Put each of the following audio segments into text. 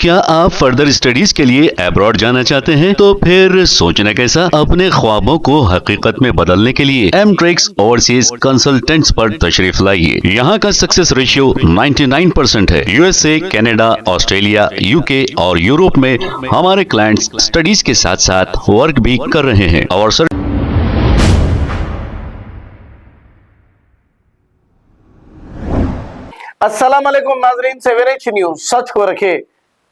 क्या आप further studies के लिए अब्रॉड जाना चाहते हैं? तो फिर सोचना कैसा, अपने ख्वाबों को हकीकत में बदलने के लिए एमट्रिक्स ओवरसीज कंसल्टेंट्स पर तशरीफ लाइए। यहाँ का सक्सेस रेशियो 99% है। यूएसए, कनाडा, ऑस्ट्रेलिया, यूके और यूरोप में हमारे क्लाइंट्स स्टडीज के साथ साथ वर्क भी कर रहे हैं और सर अस्सलाम वालेकुम नाजरीन, 7H न्यूज सच को रखे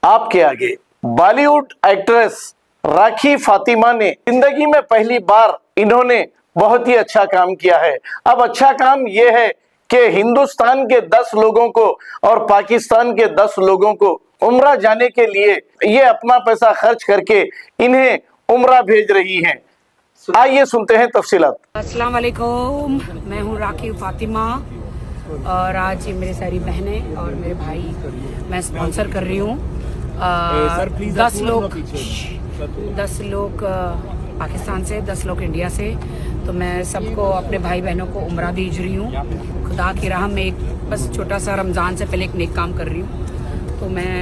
आपके आगे। बॉलीवुड एक्ट्रेस राखी फातिमा ने जिंदगी में पहली बार इन्होंने बहुत ही अच्छा काम किया है। अब अच्छा काम यह है कि हिंदुस्तान के 10 लोगों को और पाकिस्तान के 10 लोगों को उम्रा जाने के लिए ये अपना पैसा खर्च करके इन्हें उम्रा भेज रही हैं। आइए सुनते हैं तफसीलात। अस्सलाम वालेकुम, मैं हूँ राखी फातिमा और आज ये मेरे सारी बहनें और मेरे भाई मैं स्पॉन्सर कर रही हूँ। 10 लोग पाकिस्तान से, 10 लोग इंडिया से। तो मैं सबको, अपने भाई बहनों को उम्रा भेज रही हूँ। खुदा की राह में एक बस छोटा सा रमज़ान से पहले एक नेक काम कर रही हूँ। तो मैं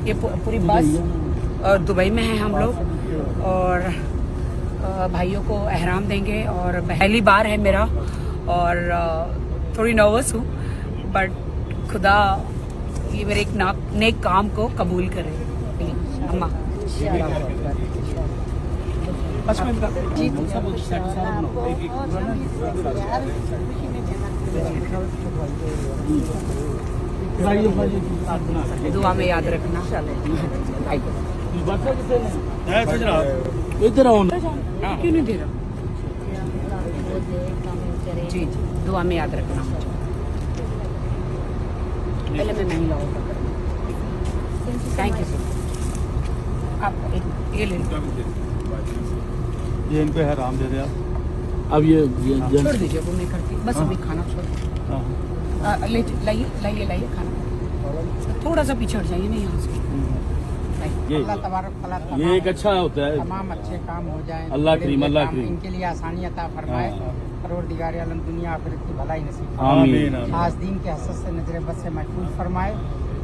ये पूरी बस और दुबई में है हम लोग और भाइयों को एहराम देंगे और पहली बार है मेरा और थोड़ी नर्वस हूँ, बट खुदा ये मेरे एक नेक काम को कबूल करे। अम्मा दुआ में याद रखना। इधर आओ। क्यों नहीं दे रहा? जी, दुआ में याद रखना मुझे। पहले मैं नहीं लाऊंगा। Thank you sir. आप ये ले लो। ये इनको है राम दे दे आप। अब ये छोड़ दीजिए, वो नहीं करती। बस अभी खाना छोड़ दीजिए। लाइए खाना। थोड़ा सा पीछे हट जाइए, नहीं यहाँ से। ये एक अच्छा होता है, तमाम अच्छे काम हो जाए। अल्लाह करीम, अल्लाह करीम इनके लिए आसानी अता फरमाए। परवरदिगार आलम दुनिया आखिरत की भलाई नसीब आमीन। खास दीन के हसद से नजर बस से महफूज फरमाए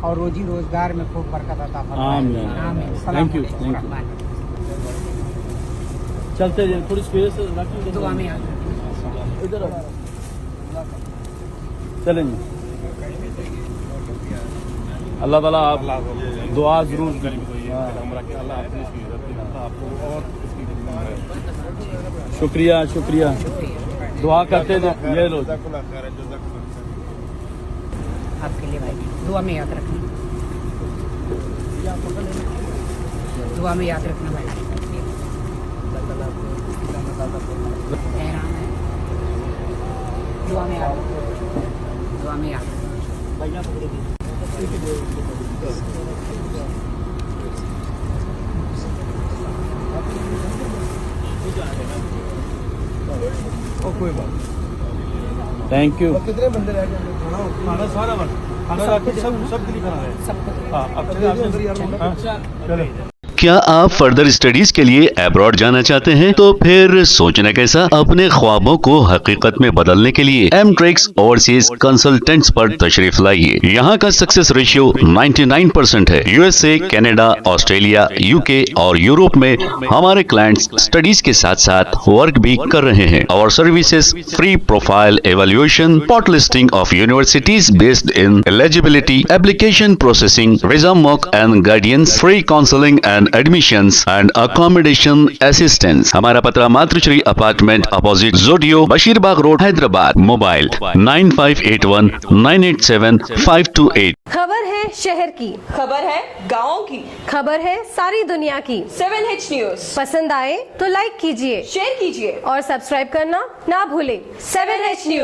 और रोजी रोजगार में खूब बरकत अता फरमाए। आमीन। Thank you. चलते हैं थोड़ी स्पेस रखिए। दुआ में याद रखना। इधर चलेंगे। अल्लाह ताला आप दुआ जरूर करें। शुक्रिया शुक्रिया, दुआ करते थे। ये लो आपके लिए भाई, दुआ में याद रखना। दुआ में याद रखना भाई। हैरान है। दुआ में याद, दुआ में याद। कोई बात। Thank you. कितने बंदे रह गए? खाना सारा सब के लिए खाना है। चलो। क्या आप फर्दर स्टडीज के लिए अब्रॉड जाना चाहते हैं? तो फिर सोचना कैसा, अपने ख्वाबों को हकीकत में बदलने के लिए एमट्रिक्स ओवरसीज कंसल्टेंट्स पर तशरीफ लाइए। यहाँ का सक्सेस रेशियो 99% है। यूएसए, कनाडा, ऑस्ट्रेलिया, यूके और यूरोप में हमारे क्लाइंट्स स्टडीज के साथ साथ वर्क भी कर रहे हैं और services free profile evaluation, spot listing of universities based in eligibility, application processing, visa mock and guidance, free counselling and admissions and accommodation assistance. हमारा पता मातृश्री अपार्टमेंट अपोजिट जोडियो, बशीरबाग रोड, हैदराबाद। मोबाइल 9581 987 528। खबर है शहर की, खबर है गाँव की, खबर है सारी दुनिया की। 7H न्यूज पसंद आए तो लाइक कीजिए, शेयर कीजिए और सब्सक्राइब करना ना भूले। 7H news.